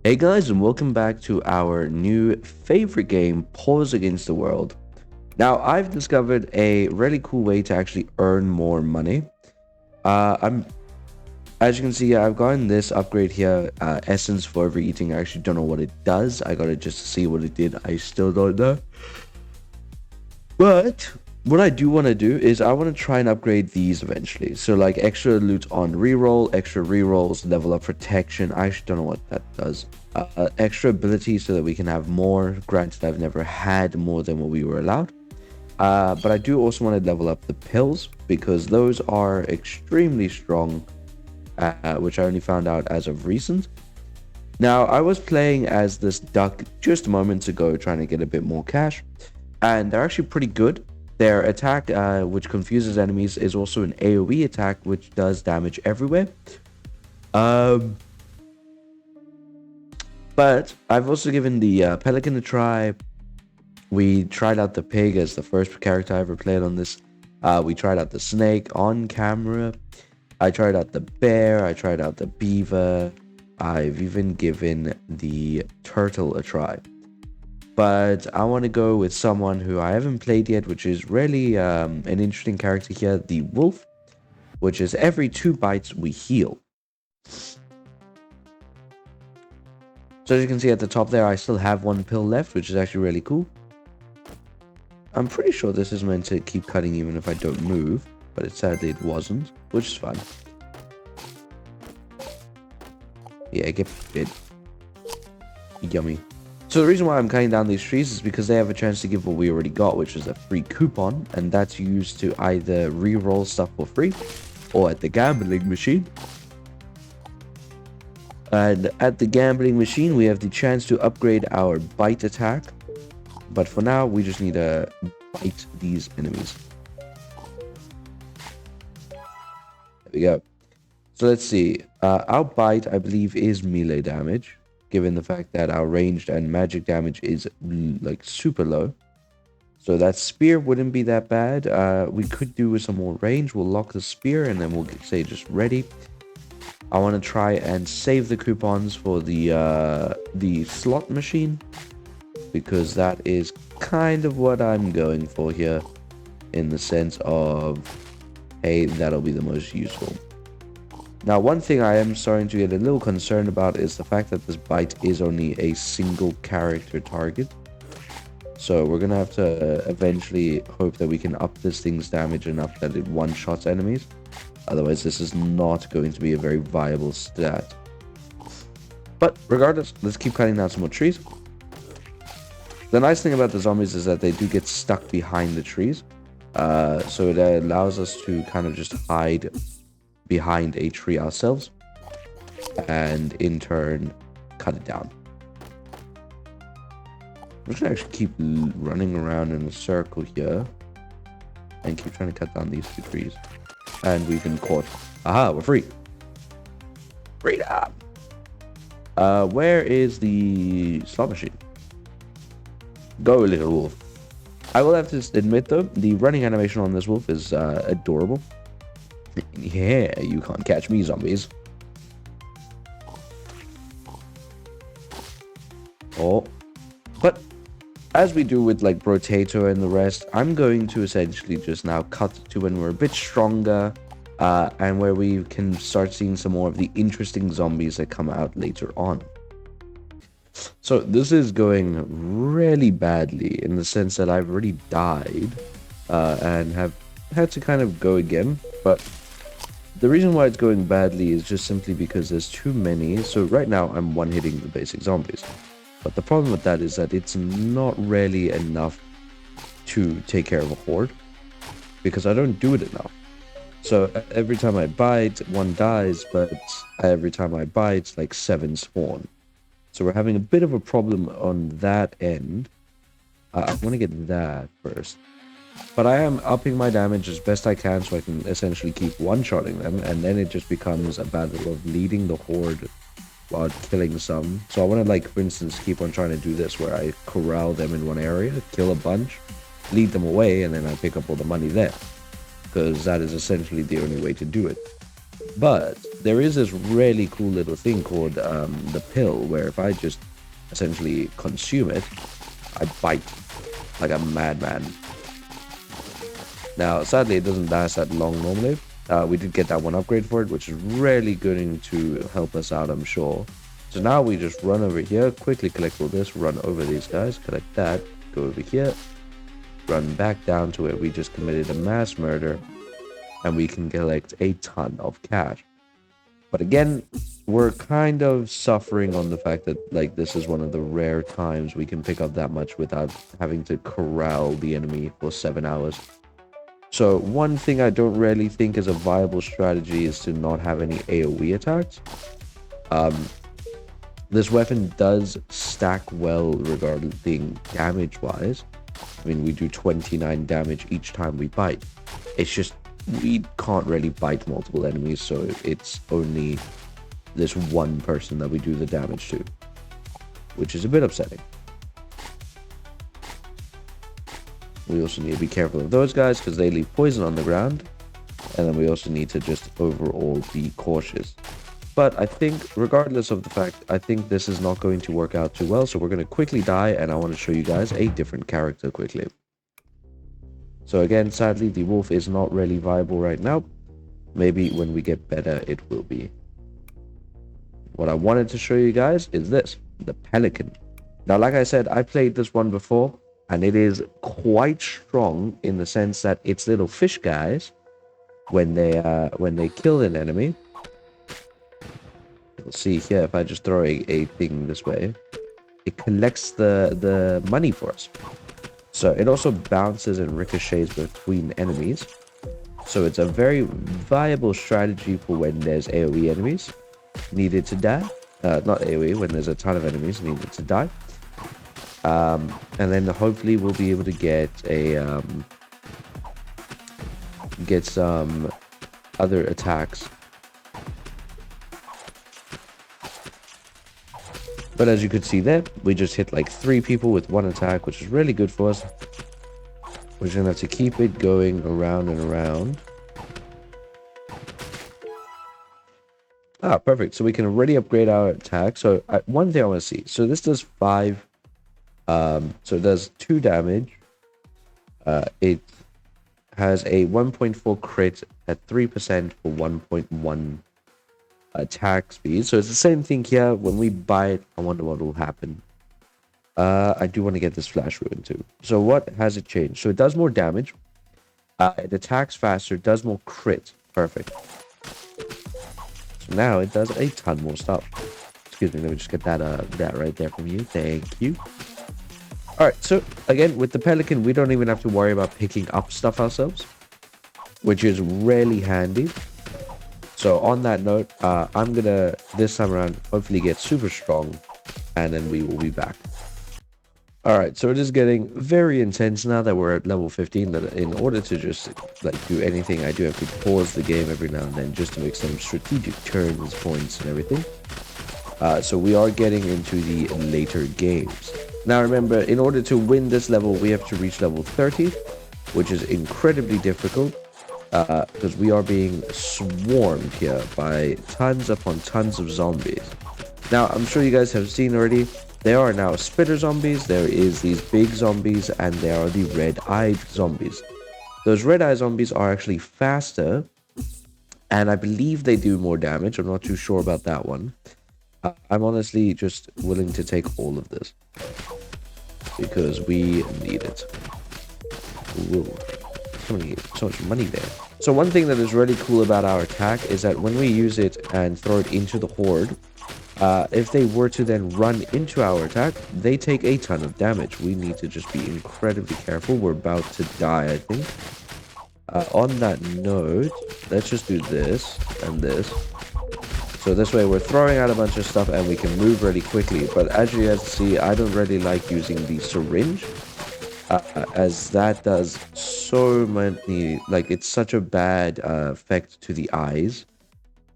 Hey guys, and welcome back to our new favorite game, Paws Against the World. Now, I've discovered a really cool way to actually earn more money. I'm, as you can see, I've gotten this upgrade here, Essence for Overeating. I actually don't know what it does. I got it just to see what it did. I still don't know. But what I do want to do is I want to try and upgrade these eventually. So like extra loot on reroll, extra rerolls, level up protection. I actually don't know what that does. Extra ability so that we can have more. Granted, I've never had more than what we were allowed. But I do also want to level up the pills because those are extremely strong, which I only found out as of recent. Now, I was playing as this duck just moments ago, trying to get a bit more cash, and they're actually pretty good. Their attack, which confuses enemies, is also an AoE attack, which does damage everywhere. Um, but I've also given the pelican a try. We tried out the pig as the first character I ever played on this. We tried out the snake on camera. I tried out the bear. I tried out the beaver. I've even given the turtle a try. But I want to go with someone who I haven't played yet, which is really an interesting character here, the wolf, which is every 2 bites we heal. So as you can see at the top there, I still have 1 pill left, which is actually really cool. I'm pretty sure this is meant to keep cutting even if I don't move, but sadly it wasn't, which is fine. Yeah, get it. Yummy. So the reason why I'm cutting down these trees is because they have a chance to give what we already got, which is a free coupon, and that's used to either re-roll stuff for free or at the gambling machine. And at the gambling machine, we have the chance to upgrade our bite attack, but for now, we just need to bite these enemies. There we go. So let's see. Our bite, I believe, is melee damage, given the fact that our ranged and magic damage is like super low. So that spear wouldn't be that bad. We could do with some more range. We'll lock the spear and then we'll say just ready. I want to try and save the coupons for the slot machine, because that is kind of what I'm going for here, in the sense of, hey, that'll be the most useful. Now, one thing I am starting to get a little concerned about is the fact that this bite is only a single character target. So we're going to have to eventually hope that we can up this thing's damage enough that it one-shots enemies. Otherwise, this is not going to be a very viable stat. But regardless, let's keep cutting down some more trees. The nice thing about the zombies is that they do get stuck behind the trees. So it allows us to kind of just hide behind a tree ourselves, and in turn cut it down. I'm just gonna actually keep running around in a circle here and keep trying to cut down these 2 trees, and we've been caught. Aha, we're free. Freedom. Where is the slot machine? Go, little wolf. I will have to admit though, the running animation on this wolf is adorable. Yeah, you can't catch me, zombies. Oh. But as we do with like Brotato and the rest, I'm going to essentially just now cut to when we're a bit stronger, and where we can start seeing some more of the interesting zombies that come out later on. So this is going really badly in the sense that I've already died, and have had to kind of go again, but the reason why it's going badly is just simply because there's too many. So right now I'm one-hitting the basic zombies. But the problem with that is that it's not really enough to take care of a horde, because I don't do it enough. So every time I bite, 1 dies, but every time I bite, like 7 spawn. So we're having a bit of a problem on that end. I want to get that first. But I am upping my damage as best I can so I can essentially keep one-shotting them, and then it just becomes a battle of leading the horde while killing some. So I want to, like, for instance, keep on trying to do this where I corral them in one area, kill a bunch, lead them away, and then I pick up all the money there. Because that is essentially the only way to do it. But there is this really cool little thing called the pill, where if I just essentially consume it, I bite like a madman. Now, sadly, it doesn't last that long normally. We did get that one upgrade for it, which is really going to help us out, I'm sure. So now we just run over here, quickly collect all this, run over these guys, collect that, go over here, run back down to where we just committed a mass murder, and we can collect a ton of cash. But again, we're kind of suffering on the fact that, like, this is one of the rare times we can pick up that much without having to corral the enemy for 7 hours. So one thing I don't really think is a viable strategy is to not have any AoE attacks. This weapon does stack well regarding damage-wise. I mean, we do 29 damage each time we bite. It's just, we can't really bite multiple enemies, so it's only this one person that we do the damage to, which is a bit upsetting. We also need to be careful of those guys because they leave poison on the ground. And then we also need to just overall be cautious. But I think, regardless of the fact, I think this is not going to work out too well. So we're going to quickly die, and I want to show you guys a different character quickly. So again, sadly, the wolf is not really viable right now. Maybe when we get better, it will be. What I wanted to show you guys is this, the pelican. Now, like I said, I played this one before, and it is quite strong in the sense that its little fish guys, when they kill an enemy, you'll see here, if I just throw a thing this way, it collects the money for us. So it also bounces and ricochets between enemies. So it's a very viable strategy for when there's AoE enemies needed to die. Not AoE, when there's a ton of enemies needed to die. And then hopefully we'll be able to get some other attacks. But as you could see there, we just hit like 3 people with 1 attack, which is really good for us. We're just gonna have to keep it going around and around. Ah, perfect. So we can already upgrade our attack. So one thing I want to see. So this does 5. So it does 2 damage. It has a 1.4 crit at 3% for 1.1 attack speed. So it's the same thing here. When we bite, I wonder what will happen. I do want to get this flash ruin too. So what has it changed? So it does more damage. It attacks faster, does more crit. Perfect. So now it does a ton more stuff. Excuse me, let me just get that right there from you. Thank you. Alright, so again, with the pelican, we don't even have to worry about picking up stuff ourselves, which is really handy. So on that note, I'm gonna, this time around, hopefully get super strong, and then we will be back. Alright, so it is getting very intense now that we're at level 15, that in order to just like do anything, I do have to pause the game every now and then just to make some strategic turns, points, and everything. So we are getting into the later games. Now remember, in order to win this level, we have to reach level 30, which is incredibly difficult, because we are being swarmed here by tons upon tons of zombies. Now, I'm sure you guys have seen already, there are now spitter zombies, there is these big zombies, and there are the red-eyed zombies. Those red-eye zombies are actually faster, and I believe they do more damage. I'm not too sure about that one. I'm honestly just willing to take all of this, because we need it. Ooh, so much money there. So one thing that is really cool about our attack is that when we use it and throw it into the horde, if they were to then run into our attack, they take a ton of damage. We need to just be incredibly careful. We're about to die, I think. On that note, let's just do this and this. So this way we're throwing out a bunch of stuff and we can move really quickly. But as you guys see, I don't really like using the syringe, as that does so many, like, it's such a bad effect to the eyes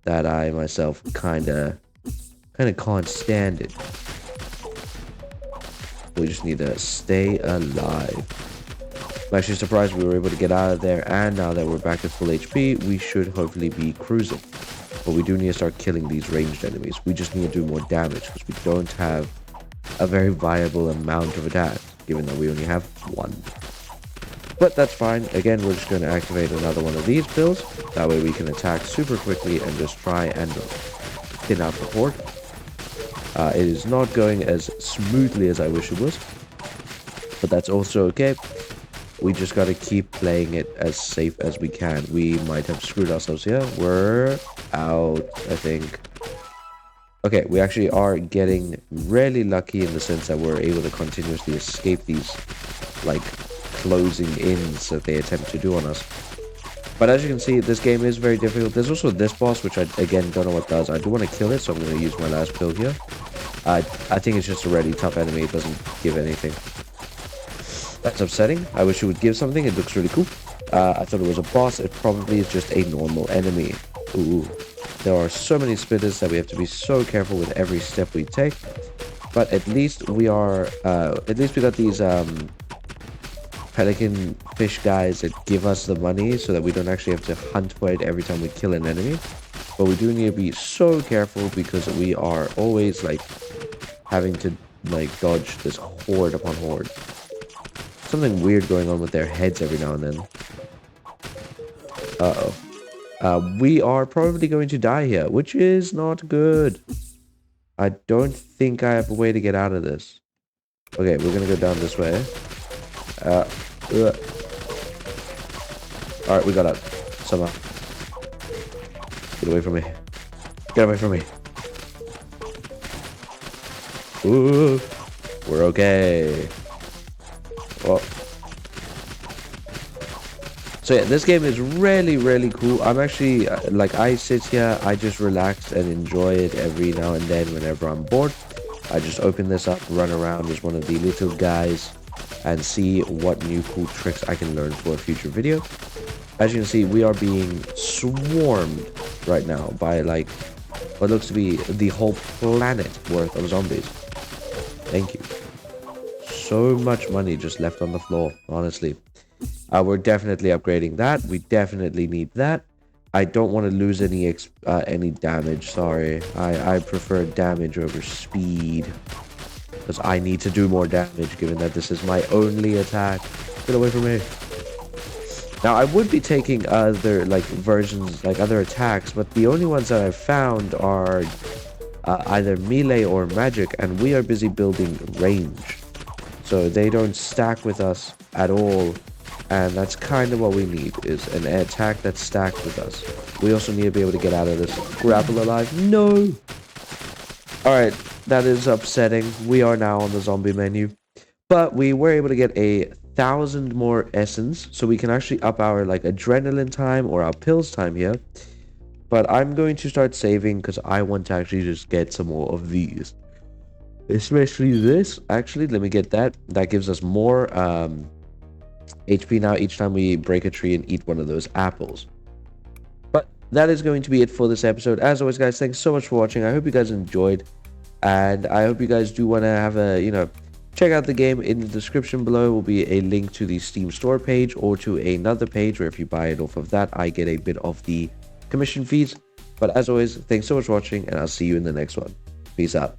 that I myself kind of can't stand it. We just need to stay alive. I'm actually surprised we were able to get out of there, and now that we're back at full HP, we should hopefully be cruising. but we do need to start killing these ranged enemies. We just need to do more damage because we don't have a very viable amount of attacks, given that we only have one. But that's fine. Again, we're just going to activate another one of these pills. That way we can attack super quickly and just try and thin out the horde. It is not going as smoothly as I wish it was, but that's also okay. We just got to keep playing it as safe as we can. We might have screwed ourselves here. We're out, I think. Okay, we actually are getting really lucky in the sense that we're able to continuously escape these, like, closing ins that they attempt to do on us. But as you can see, this game is very difficult. There's also this boss, which I, again, don't know what does. I do want to kill it, so I'm going to use my last pill here. I think it's just a really tough enemy. It doesn't give anything. That's upsetting. I wish it would give something. It looks really cool. I thought it was a boss. It probably is just a normal enemy. Ooh. There are so many spitters that we have to be so careful with every step we take. But at least we are... at least we got these... pelican fish guys that give us the money so that we don't actually have to hunt for it every time we kill an enemy. But we do need to be so careful because we are always like having to like dodge this horde upon horde. Something weird going on with their heads every now and then. We are probably going to die here, which is not good. I don't think I have a way to get out of this. Okay, we're gonna go down this way. Alright, we got out. Somehow. Get away from me. Get away from me. Ooh. We're okay. Well. So yeah, this game is really, really cool. I'm actually, like, I sit here, I just relax and enjoy it every now and then whenever I'm bored. I just open this up, run around as one of the little guys, and see what new cool tricks I can learn for a future video. As you can see, we are being swarmed right now by like what looks to be the whole planet worth of zombies. Thank you. So much money just left on the floor, honestly. We're definitely upgrading that. We definitely need that. I don't want to lose any damage, sorry. I prefer damage over speed. Because I need to do more damage, given that this is my only attack. Get away from me. Now, I would be taking other, like, versions, like, other attacks, but the only ones that I've found are either melee or magic, and we are busy building range. So they don't stack with us at all, and that's kind of what we need, is an attack that's stacked with us. We also need to be able to get out of this grapple alive. No! Alright. That is upsetting. We are now on the zombie menu. But we were able to get 1,000 more essence. So we can actually up our like adrenaline time or our pills time here. But I'm going to start saving because I want to actually just get some more of these. Especially this. Actually, let me get that. That gives us more HP now each time we break a tree and eat one of those apples. But that is going to be it for this episode. As always, guys, thanks so much for watching. I hope you guys enjoyed. And I hope you guys do want to have a, check out the game. In the description below will be a link to the Steam store page or to another page where if you buy it off of that, I get a bit of the commission fees. But as always, thanks so much for watching, and I'll see you in the next one. Peace out.